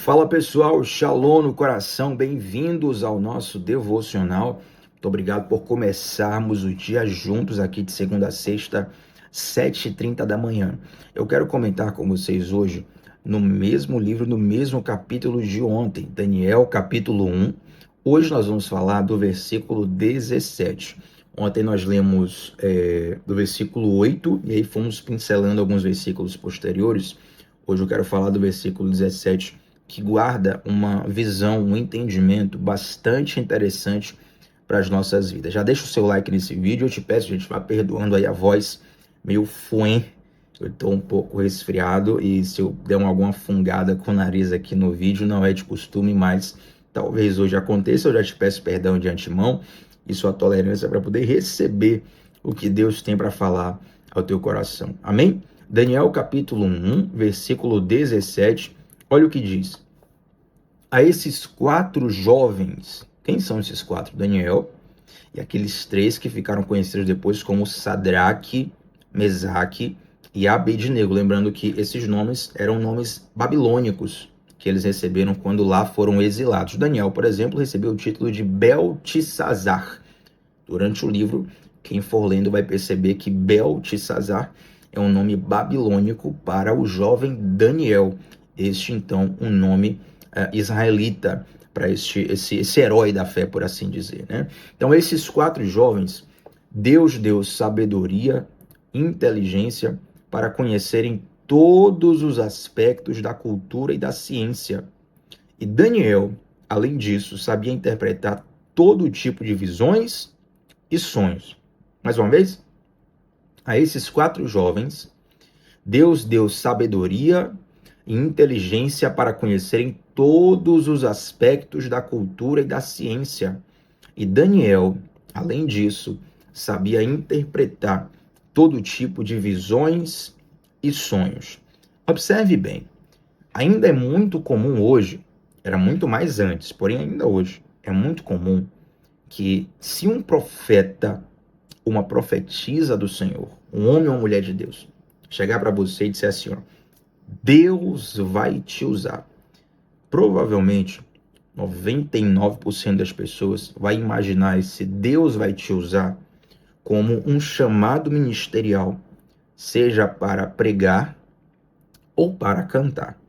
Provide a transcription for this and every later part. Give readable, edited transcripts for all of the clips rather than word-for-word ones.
Fala pessoal, Shalom no coração, bem-vindos ao nosso devocional. Muito obrigado por começarmos o dia juntos aqui de segunda a sexta, 7h30 da manhã. Eu quero comentar com vocês hoje no mesmo livro, no mesmo capítulo de ontem, Daniel capítulo 1. Hoje nós vamos falar do versículo 17. Ontem nós lemos do versículo 8 e aí fomos pincelando alguns versículos posteriores. Hoje eu quero falar do versículo 17, que guarda uma visão, um entendimento bastante interessante para as nossas vidas. Já deixa o seu like nesse vídeo, eu te peço, gente, vá perdoando aí a voz meio fuém, eu estou um pouco resfriado e se eu der alguma fungada com o nariz aqui no vídeo, não é de costume, mas talvez hoje aconteça. Eu já te peço perdão de antemão e sua tolerância para poder receber o que Deus tem para falar ao teu coração. Amém? Daniel capítulo 1, versículo 17, olha o que diz. A esses 4 jovens, quem são esses 4? Daniel e aqueles 3 que ficaram conhecidos depois como Sadraque, Mesaque e Abednego. Lembrando que esses nomes eram nomes babilônicos que eles receberam quando lá foram exilados. Daniel, por exemplo, recebeu o título de Beltesazar. Durante o livro, quem for lendo vai perceber que Beltesazar é um nome babilônico para o jovem Daniel. Este, então, um nome israelita para esse herói da fé, por assim dizer, né? Então, esses 4 jovens, Deus deu sabedoria, inteligência para conhecerem todos os aspectos da cultura e da ciência. E Daniel, além disso, sabia interpretar todo tipo de visões e sonhos. Mais uma vez, a esses 4 jovens, Deus deu sabedoria e inteligência para conhecerem todos os aspectos da cultura e da ciência. E Daniel, além disso, sabia interpretar todo tipo de visões e sonhos. Observe bem, ainda é muito comum hoje, era muito mais antes, porém ainda hoje, é muito comum que se um profeta, uma profetisa do Senhor, um homem ou uma mulher de Deus, chegar para você e dizer assim, ó, Deus vai te usar. Provavelmente, 99% das pessoas vai imaginar esse Deus vai te usar como um chamado ministerial, seja para pregar ou para cantar.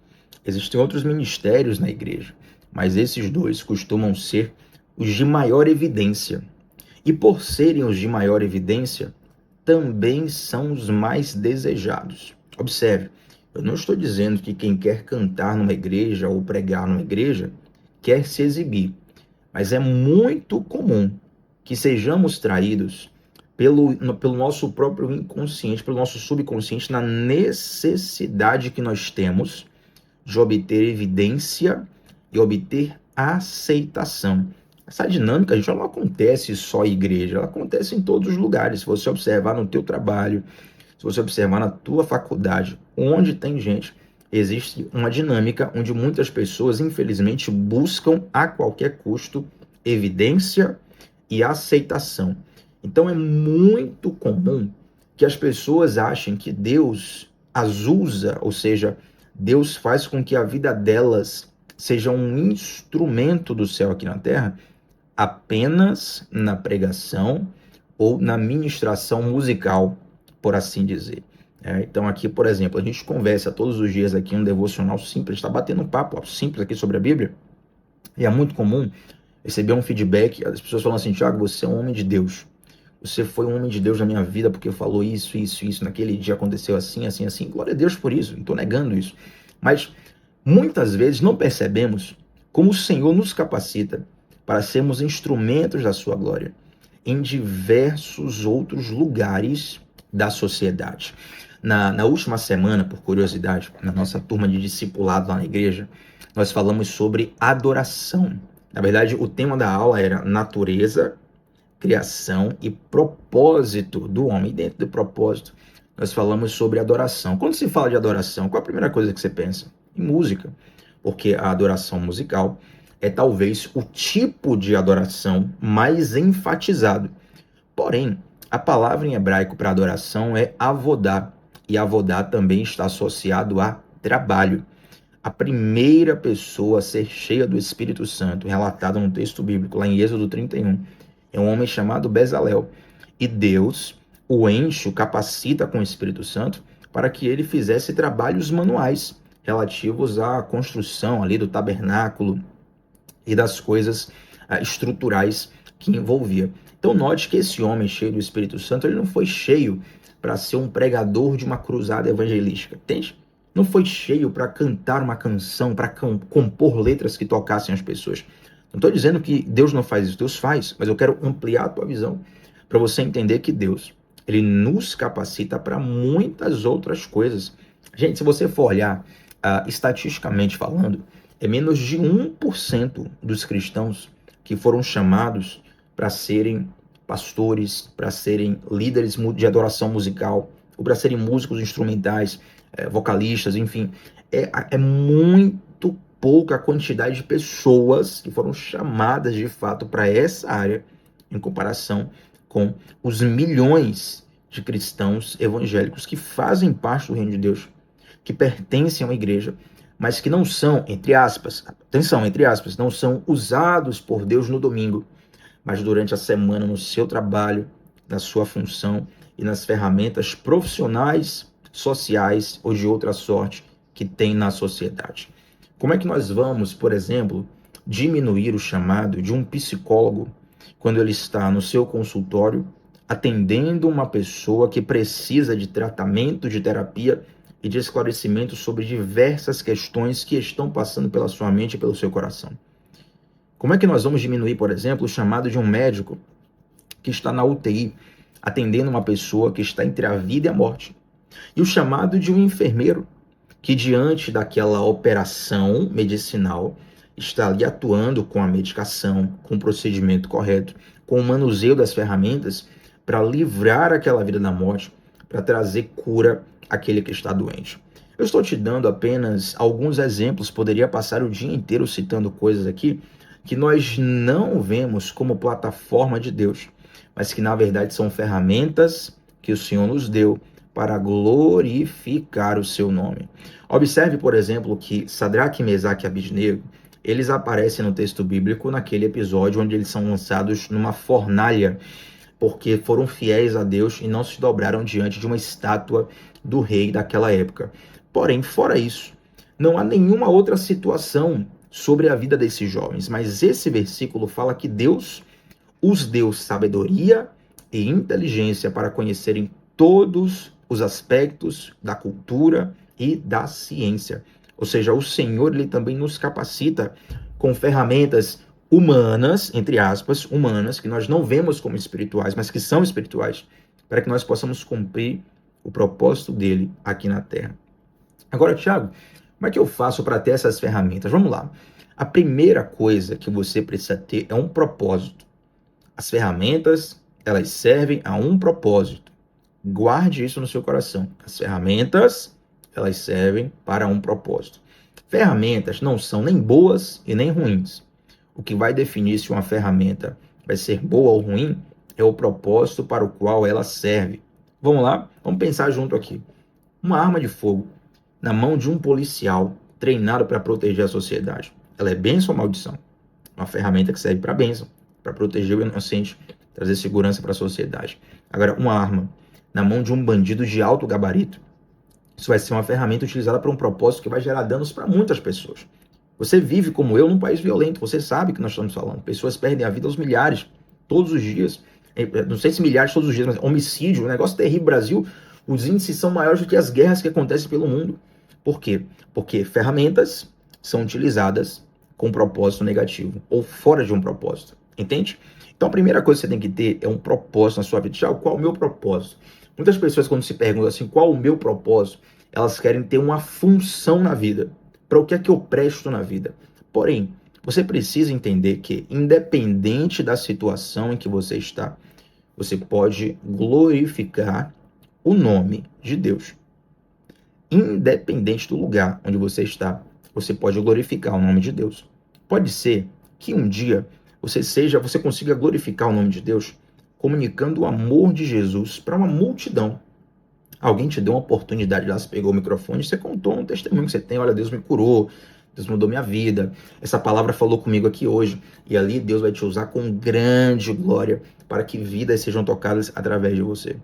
Existem outros ministérios na igreja, mas esses 2 costumam ser os de maior evidência. E por serem os de maior evidência, também são os mais desejados. Observe, eu não estou dizendo que quem quer cantar numa igreja ou pregar numa igreja quer se exibir, mas é muito comum que sejamos traídos pelo nosso próprio inconsciente, pelo nosso subconsciente, na necessidade que nós temos de obter evidência e obter aceitação. Essa dinâmica, gente, ela não acontece só em igreja, ela acontece em todos os lugares. Se você observar no teu trabalho, se você observar na tua faculdade, onde tem gente, existe uma dinâmica onde muitas pessoas, infelizmente, buscam a qualquer custo evidência e aceitação. Então é muito comum que as pessoas achem que Deus as usa, ou seja, Deus faz com que a vida delas seja um instrumento do céu aqui na terra, apenas na pregação ou na ministração musical, por assim dizer. Então aqui, por exemplo, a gente conversa todos os dias aqui um devocional simples, está batendo um papo simples aqui sobre a Bíblia, e é muito comum receber um feedback, as pessoas falam assim, Thiago, você é um homem de Deus, você foi um homem de Deus na minha vida porque falou isso, naquele dia aconteceu assim, assim, assim, glória a Deus por isso, não estou negando isso, mas muitas vezes não percebemos como o Senhor nos capacita para sermos instrumentos da sua glória em diversos outros lugares da sociedade. Na última semana, por curiosidade, na nossa turma de discipulado lá na igreja, nós falamos sobre adoração. Na verdade, o tema da aula era natureza, criação e propósito do homem. E dentro do propósito, nós falamos sobre adoração. Quando se fala de adoração, qual a primeira coisa que você pensa? Em música. Porque a adoração musical é talvez o tipo de adoração mais enfatizado. Porém, a palavra em hebraico para adoração é avodá, e avodá também está associado a trabalho. A primeira pessoa a ser cheia do Espírito Santo, relatada no texto bíblico, lá em Êxodo 31, é um homem chamado Bezalel. E Deus o enche, o capacita com o Espírito Santo para que ele fizesse trabalhos manuais relativos à construção ali do tabernáculo e das coisas estruturais que envolvia. Então note que esse homem cheio do Espírito Santo, ele não foi cheio para ser um pregador de uma cruzada evangelística, entende? Não foi cheio para cantar uma canção, para compor letras que tocassem as pessoas. Não estou dizendo que Deus não faz isso, Deus faz, mas eu quero ampliar a tua visão para você entender que Deus, ele nos capacita para muitas outras coisas. Gente, se você for olhar estatisticamente falando, é menos de 1% dos cristãos que foram chamados para serem pastores, para serem líderes de adoração musical, ou para serem músicos instrumentais, vocalistas, enfim. É muito pouca a quantidade de pessoas que foram chamadas de fato para essa área, em comparação com os milhões de cristãos evangélicos que fazem parte do reino de Deus, que pertencem a uma igreja, mas que não são, entre aspas, atenção, entre aspas, não são usados por Deus no domingo, mas durante a semana no seu trabalho, na sua função e nas ferramentas profissionais, sociais ou de outra sorte que tem na sociedade. Como é que nós vamos, por exemplo, diminuir o chamado de um psicólogo quando ele está no seu consultório atendendo uma pessoa que precisa de tratamento, de terapia e de esclarecimento sobre diversas questões que estão passando pela sua mente e pelo seu coração? Como é que nós vamos diminuir, por exemplo, o chamado de um médico que está na UTI, atendendo uma pessoa que está entre a vida e a morte? E o chamado de um enfermeiro que, diante daquela operação medicinal, está ali atuando com a medicação, com o procedimento correto, com o manuseio das ferramentas para livrar aquela vida da morte, para trazer cura àquele que está doente. Eu estou te dando apenas alguns exemplos, poderia passar o dia inteiro citando coisas aqui que nós não vemos como plataforma de Deus, mas que na verdade são ferramentas que o Senhor nos deu para glorificar o seu nome. Observe, por exemplo, que Sadraque, Mesaque e Abidnego, eles aparecem no texto bíblico naquele episódio onde eles são lançados numa fornalha, porque foram fiéis a Deus e não se dobraram diante de uma estátua do rei daquela época. Porém, fora isso, não há nenhuma outra situação sobre a vida desses jovens, mas esse versículo fala que Deus os deu sabedoria e inteligência para conhecerem todos os aspectos da cultura e da ciência. Ou seja, o Senhor, ele também nos capacita com ferramentas humanas, entre aspas, humanas, que nós não vemos como espirituais, mas que são espirituais, para que nós possamos cumprir o propósito dele aqui na Terra. Agora, Thiago, como é que eu faço para ter essas ferramentas? Vamos lá. A primeira coisa que você precisa ter é um propósito. As ferramentas, elas servem a um propósito. Guarde isso no seu coração. As ferramentas, elas servem para um propósito. Ferramentas não são nem boas e nem ruins. O que vai definir se uma ferramenta vai ser boa ou ruim é o propósito para o qual ela serve. Vamos lá? Vamos pensar junto aqui. Uma arma de fogo na mão de um policial treinado para proteger a sociedade. Ela é bênção ou maldição? Uma ferramenta que serve para bênção, para proteger o inocente, trazer segurança para a sociedade. Agora, uma arma na mão de um bandido de alto gabarito, isso vai ser uma ferramenta utilizada para um propósito que vai gerar danos para muitas pessoas. Você vive como eu num país violento, você sabe que nós estamos falando. Pessoas perdem a vida aos milhares, todos os dias. Não sei se milhares todos os dias, mas homicídio, um negócio terrível. Brasil, os índices são maiores do que as guerras que acontecem pelo mundo. Por quê? Porque ferramentas são utilizadas com propósito negativo ou fora de um propósito. Entende? Então a primeira coisa que você tem que ter é um propósito na sua vida. Tiago, qual é o meu propósito? Muitas pessoas, quando se perguntam assim, qual o meu propósito, elas querem ter uma função na vida. Para o que é que eu presto na vida? Porém, você precisa entender que, independente da situação em que você está, você pode glorificar o nome de Deus. Independente do lugar onde você está, você pode glorificar o nome de Deus. Pode ser que um dia você consiga glorificar o nome de Deus comunicando o amor de Jesus para uma multidão. Alguém te deu uma oportunidade lá, você pegou o microfone, você contou um testemunho que você tem, olha, Deus me curou, Deus mudou minha vida, essa palavra falou comigo aqui hoje, e ali Deus vai te usar com grande glória para que vidas sejam tocadas através de você.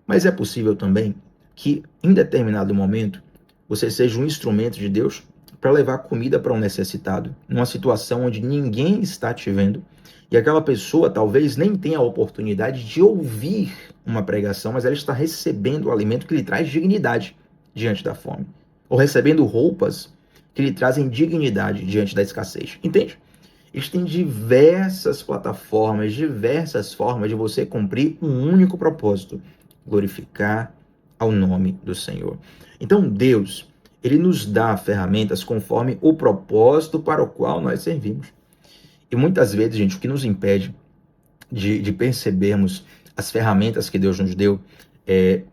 Mas é possível também que, em determinado momento, você seja um instrumento de Deus para levar comida para um necessitado, numa situação onde ninguém está te vendo, e aquela pessoa talvez nem tenha a oportunidade de ouvir uma pregação, mas ela está recebendo o alimento que lhe traz dignidade diante da fome, ou recebendo roupas que lhe trazem dignidade diante da escassez. Entende? Existem diversas plataformas, diversas formas de você cumprir um único propósito: glorificar ao nome do Senhor. Então, Deus, ele nos dá ferramentas conforme o propósito para o qual nós servimos. E muitas vezes, gente, o que nos impede de percebermos as ferramentas que Deus nos deu é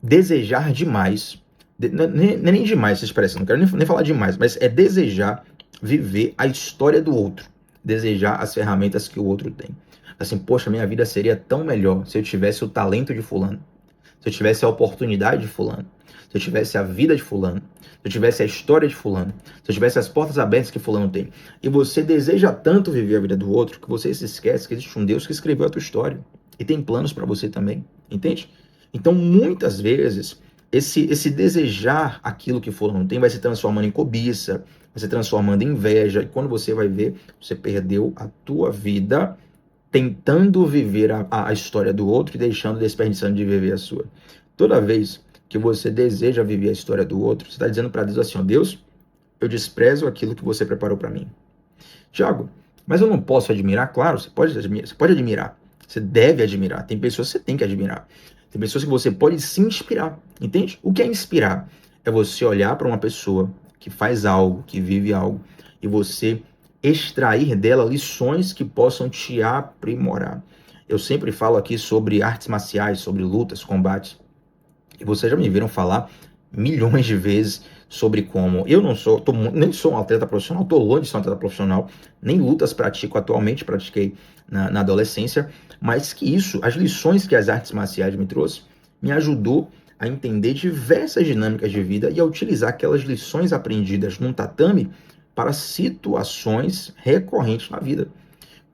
desejar demais, nem demais essa expressão, não quero nem falar demais, mas é desejar viver a história do outro, desejar as ferramentas que o outro tem. Assim, poxa, minha vida seria tão melhor se eu tivesse o talento de fulano, se eu tivesse a oportunidade de fulano, se eu tivesse a vida de fulano, se eu tivesse a história de fulano, se eu tivesse as portas abertas que fulano tem. E você deseja tanto viver a vida do outro que você se esquece que existe um Deus que escreveu a tua história e tem planos para você também, entende? Então, muitas vezes, esse desejar aquilo que fulano tem vai se transformando em cobiça, vai se transformando em inveja, e quando você vai ver, você perdeu a tua vida tentando viver a história do outro e deixando, desperdiçando de viver a sua. Toda vez que você deseja viver a história do outro, você está dizendo para Deus assim, ó, Deus, eu desprezo aquilo que você preparou para mim. Tiago, mas eu não posso admirar? Claro, você pode admirar, você deve admirar, tem pessoas que você tem que admirar, tem pessoas que você pode se inspirar, entende? O que é inspirar? É você olhar para uma pessoa que faz algo, que vive algo, e você extrair dela lições que possam te aprimorar. Eu sempre falo aqui sobre artes marciais, sobre lutas, combates. E vocês já me viram falar milhões de vezes sobre como eu não sou, nem sou um atleta profissional, estou longe de ser um atleta profissional, nem lutas pratico atualmente, pratiquei na adolescência, mas que isso, as lições que as artes marciais me trouxe, me ajudou a entender diversas dinâmicas de vida e a utilizar aquelas lições aprendidas num tatame para situações recorrentes na vida.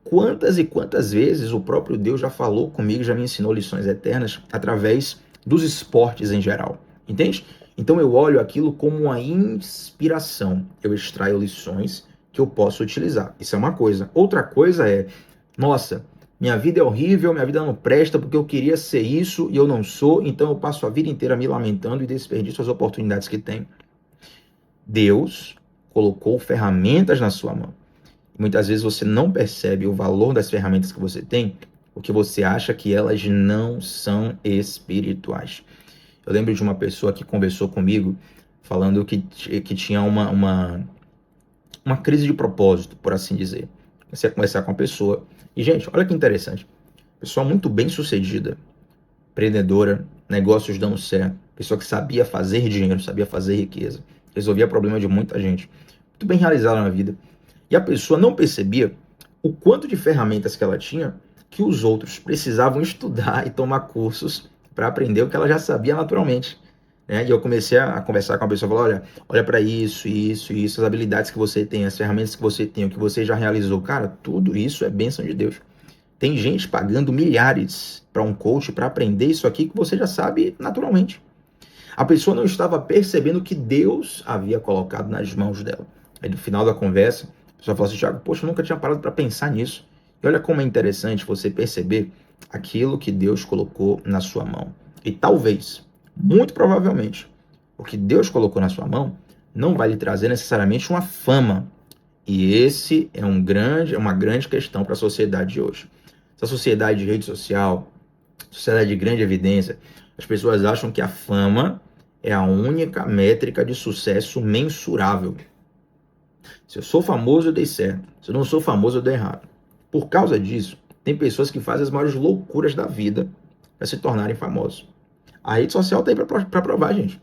Quantas e quantas vezes o próprio Deus já falou comigo, já me ensinou lições eternas através dos esportes em geral, entende? Então eu olho aquilo como uma inspiração, eu extraio lições que eu posso utilizar. Isso é uma coisa. Outra coisa é, nossa, minha vida é horrível, minha vida não presta porque eu queria ser isso e eu não sou, então eu passo a vida inteira me lamentando e desperdiço as oportunidades que tenho. Deus colocou ferramentas na sua mão. Muitas vezes você não percebe o valor das ferramentas que você tem, porque você acha que elas não são espirituais. Eu lembro de uma pessoa que conversou comigo, falando que tinha uma crise de propósito, por assim dizer. Comecei a conversar com a pessoa. E, gente, olha que interessante. Pessoa muito bem sucedida, empreendedora, negócios dando certo, pessoa que sabia fazer dinheiro, sabia fazer riqueza, resolvia problema de muita gente. Muito bem realizada na vida. E a pessoa não percebia o quanto de ferramentas que ela tinha que os outros precisavam estudar e tomar cursos para aprender o que ela já sabia naturalmente. Né? E eu comecei a conversar com a pessoa, falar, olha para isso, as habilidades que você tem, as ferramentas que você tem, o que você já realizou. Cara, tudo isso é bênção de Deus. Tem gente pagando milhares para um coach para aprender isso aqui que você já sabe naturalmente. A pessoa não estava percebendo que Deus havia colocado nas mãos dela. Aí no final da conversa, a pessoa falou assim, Thiago, poxa, eu nunca tinha parado para pensar nisso. E olha como é interessante você perceber aquilo que Deus colocou na sua mão. E talvez, muito provavelmente, o que Deus colocou na sua mão não vai lhe trazer necessariamente uma fama. E esse é uma grande questão para a sociedade de hoje. Essa sociedade de rede social, sociedade de grande evidência, as pessoas acham que a fama é a única métrica de sucesso mensurável. Se eu sou famoso, eu dei certo. Se eu não sou famoso, eu dei errado. Por causa disso, tem pessoas que fazem as maiores loucuras da vida para se tornarem famosos. A rede social tá aí para provar, gente.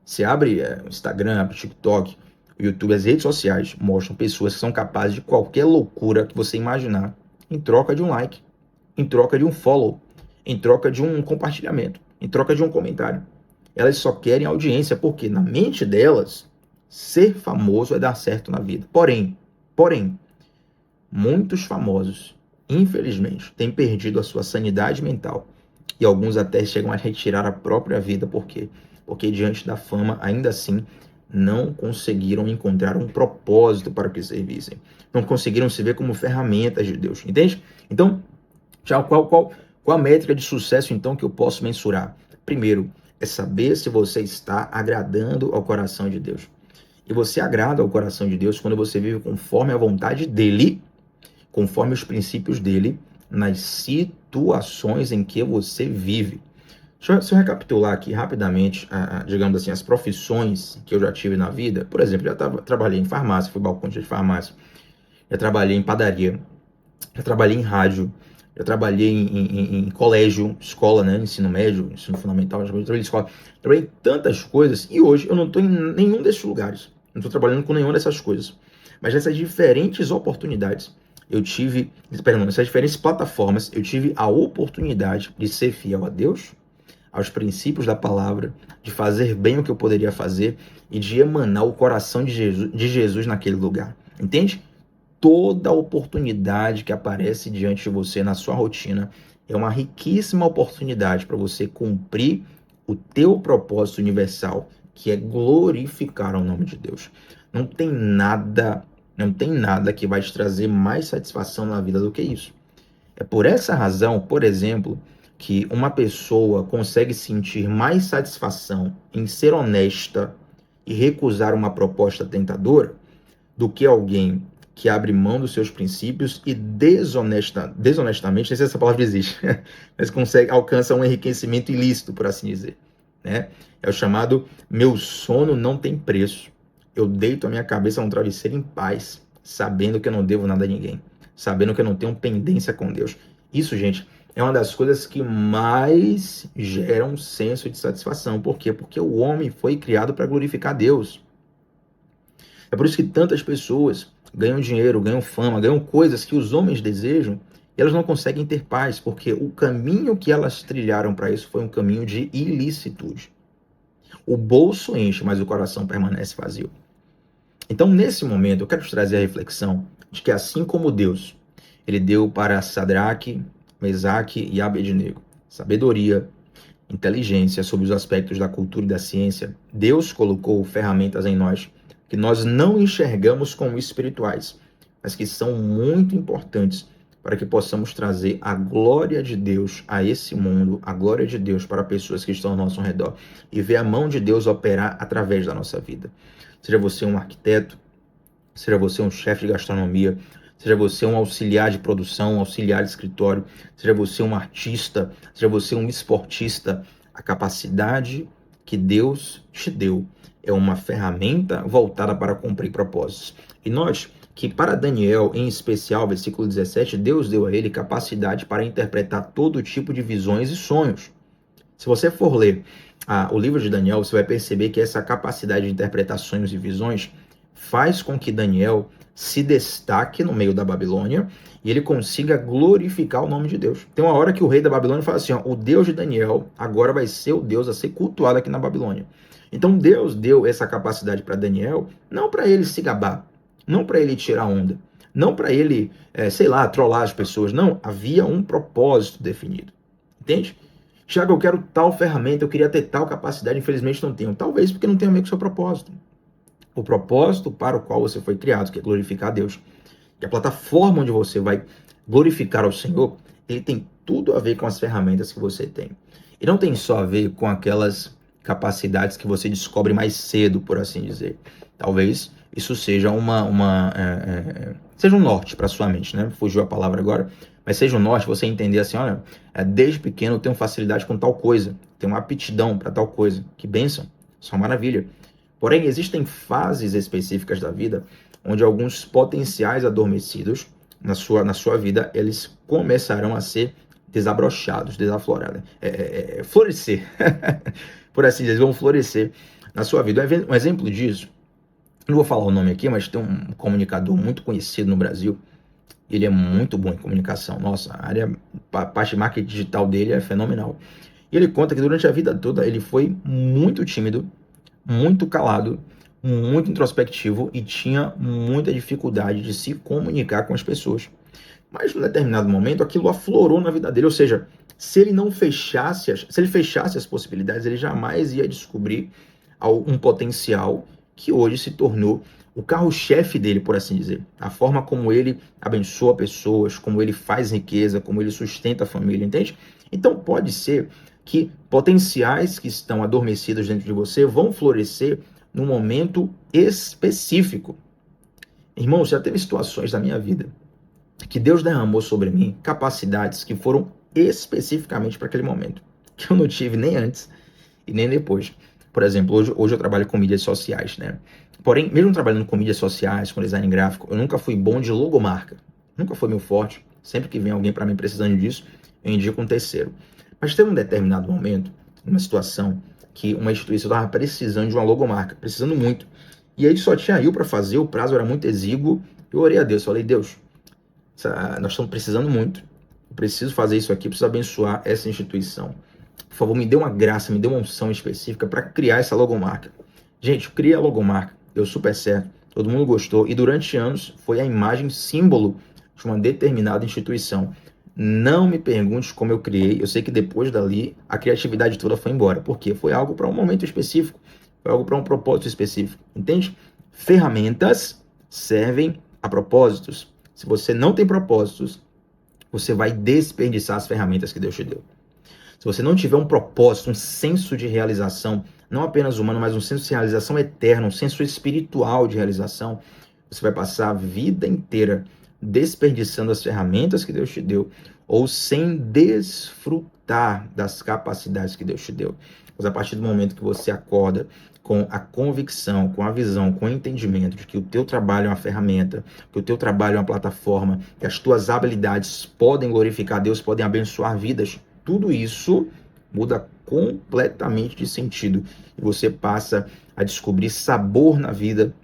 Você abre o Instagram, abre o TikTok, o YouTube, as redes sociais mostram pessoas que são capazes de qualquer loucura que você imaginar em troca de um like, em troca de um follow, em troca de um compartilhamento, em troca de um comentário. elas só querem audiência, porque na mente delas, ser famoso é dar certo na vida. Porém, muitos famosos, infelizmente, têm perdido a sua sanidade mental e alguns até chegam a retirar a própria vida. Por quê? Porque diante da fama, ainda assim, não conseguiram encontrar um propósito para o que servissem. Não conseguiram se ver como ferramentas de Deus. Entende? Então, qual a métrica de sucesso, então, que eu posso mensurar? Primeiro, é saber se você está agradando ao coração de Deus. E você agrada ao coração de Deus quando você vive conforme a vontade dele, conforme os princípios dele, nas situações em que você vive. Se eu recapitular aqui rapidamente, digamos assim, as profissões que eu já tive na vida. Por exemplo, trabalhei em farmácia, fui balconista de farmácia, já trabalhei em padaria, já trabalhei em rádio, já trabalhei em colégio, escola, né, ensino médio, ensino fundamental, já trabalhei em escola, trabalhei em tantas coisas e hoje eu não estou em nenhum desses lugares, não estou trabalhando com nenhuma dessas coisas. Mas nessas diferentes oportunidades, nessas diferentes plataformas, eu tive a oportunidade de ser fiel a Deus, aos princípios da palavra, de fazer bem o que eu poderia fazer e de emanar o coração de Jesus naquele lugar. Entende? Toda oportunidade que aparece diante de você na sua rotina é uma riquíssima oportunidade para você cumprir o teu propósito universal, que é glorificar o nome de Deus. Não tem nada que vai te trazer mais satisfação na vida do que isso. É por essa razão, por exemplo, que uma pessoa consegue sentir mais satisfação em ser honesta e recusar uma proposta tentadora do que alguém que abre mão dos seus princípios e desonestamente, não sei se essa palavra existe, mas alcança um enriquecimento ilícito, por assim dizer. Né? É o chamado meu sono não tem preço. Eu deito a minha cabeça no travesseiro em paz, sabendo que eu não devo nada a ninguém, sabendo que eu não tenho pendência com Deus. Isso, gente, é uma das coisas que mais geram um senso de satisfação. Por quê? Porque o homem foi criado para glorificar Deus. É por isso que tantas pessoas ganham dinheiro, ganham fama, ganham coisas que os homens desejam e elas não conseguem ter paz, porque o caminho que elas trilharam para isso foi um caminho de ilicitude. O bolso enche, mas o coração permanece vazio. Então, nesse momento, eu quero te trazer a reflexão de que assim como Deus, ele deu para Sadraque, Mesaque e Abednego sabedoria, inteligência sobre os aspectos da cultura e da ciência, Deus colocou ferramentas em nós que nós não enxergamos como espirituais, mas que são muito importantes para que possamos trazer a glória de Deus a esse mundo, a glória de Deus para pessoas que estão ao nosso redor e ver a mão de Deus operar através da nossa vida. Seja você um arquiteto, seja você um chefe de gastronomia, seja você um auxiliar de produção, um auxiliar de escritório, seja você um artista, seja você um esportista, a capacidade que Deus te deu é uma ferramenta voltada para cumprir propósitos. E note que para Daniel, em especial, versículo 17, Deus deu a ele capacidade para interpretar todo tipo de visões e sonhos. Se você for ler o livro de Daniel, você vai perceber que essa capacidade de interpretar sonhos e visões faz com que Daniel se destaque no meio da Babilônia e ele consiga glorificar o nome de Deus. Tem uma hora que o rei da Babilônia fala assim, ó, o Deus de Daniel agora vai ser o Deus a ser cultuado aqui na Babilônia. Então Deus deu essa capacidade para Daniel, não para ele se gabar, não para ele tirar onda, não para ele, trollar as pessoas, não, havia um propósito definido, entende? Tiago, eu quero tal ferramenta, eu queria ter tal capacidade, infelizmente não tenho. Talvez porque não tenha a ver com o seu propósito. O propósito para o qual você foi criado, que é glorificar a Deus. E a plataforma onde você vai glorificar ao Senhor, ele tem tudo a ver com as ferramentas que você tem. E não tem só a ver com aquelas capacidades que você descobre mais cedo, por assim dizer. Talvez isso seja seja um norte para sua mente, né? Fugiu a palavra agora. Mas seja um norte, você entender assim, olha, desde pequeno eu tenho facilidade com tal coisa, tenho uma aptidão para tal coisa. Que bênção, isso é uma maravilha. Porém, existem fases específicas da vida onde alguns potenciais adormecidos na sua vida, eles começarão a ser desabrochados, desaflorados, florescer, por assim dizer, vão florescer na sua vida. Um exemplo disso, não vou falar o nome aqui, mas tem um comunicador muito conhecido no Brasil, ele é muito bom em comunicação, nossa, a parte de marketing digital dele é fenomenal. E ele conta que durante a vida toda ele foi muito tímido, muito calado, muito introspectivo e tinha muita dificuldade de se comunicar com as pessoas. Mas num determinado momento aquilo aflorou na vida dele, ou seja, se ele fechasse as possibilidades, ele jamais ia descobrir um potencial que hoje se tornou o carro-chefe dele, por assim dizer. A forma como ele abençoa pessoas, como ele faz riqueza, como ele sustenta a família, entende? Então pode ser que potenciais que estão adormecidos dentro de você vão florescer num momento específico. Irmão, já teve situações da minha vida que Deus derramou sobre mim capacidades que foram especificamente para aquele momento, que eu não tive nem antes e nem depois. Por exemplo, hoje eu trabalho com mídias sociais, né? Porém, mesmo trabalhando com mídias sociais, com design gráfico, eu nunca fui bom de logomarca. Nunca foi meu forte. Sempre que vem alguém para mim precisando disso, eu indico um terceiro. Mas teve um determinado momento, uma situação, que uma instituição estava precisando de uma logomarca, precisando muito. E aí só tinha eu para fazer, o prazo era muito exíguo. Eu orei a Deus, falei, Deus, nós estamos precisando muito. Eu preciso fazer isso aqui, preciso abençoar essa instituição. Por favor, me dê uma graça, me dê uma unção específica para criar essa logomarca. Gente, eu criei a logomarca, deu super certo, todo mundo gostou e durante anos foi a imagem símbolo de uma determinada instituição. Não me pergunte como eu criei, eu sei que depois dali a criatividade toda foi embora, porque foi algo para um momento específico, foi algo para um propósito específico, entende? Ferramentas servem a propósitos. Se você não tem propósitos, você vai desperdiçar as ferramentas que Deus te deu. Se você não tiver um propósito, um senso de realização, não apenas humano, mas um senso de realização eterna, um senso espiritual de realização, você vai passar a vida inteira desperdiçando as ferramentas que Deus te deu ou sem desfrutar das capacidades que Deus te deu. Mas a partir do momento que você acorda com a convicção, com a visão, com o entendimento de que o teu trabalho é uma ferramenta, que o teu trabalho é uma plataforma, que as tuas habilidades podem glorificar Deus, podem abençoar vidas, tudo isso muda completamente de sentido. E você passa a descobrir sabor na vida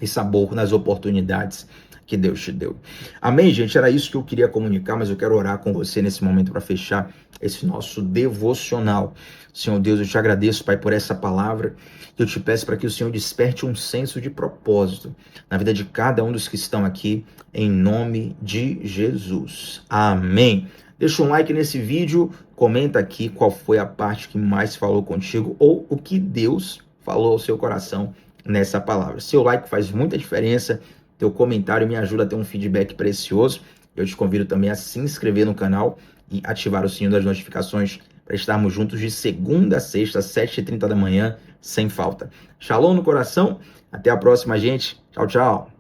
e sabor nas oportunidades que Deus te deu. Amém, gente? Era isso que eu queria comunicar, mas eu quero orar com você nesse momento para fechar esse nosso devocional. Senhor Deus, eu te agradeço, Pai, por essa palavra. Eu te peço para que o Senhor desperte um senso de propósito na vida de cada um dos que estão aqui, em nome de Jesus. Amém. Deixa um like nesse vídeo, comenta aqui qual foi a parte que mais falou contigo ou o que Deus falou ao seu coração nessa palavra. Seu like faz muita diferença, teu comentário me ajuda a ter um feedback precioso. Eu te convido também a se inscrever no canal e ativar o sininho das notificações para estarmos juntos de segunda a sexta, 7h30 da manhã, sem falta. Shalom no coração, até a próxima, gente. Tchau, tchau.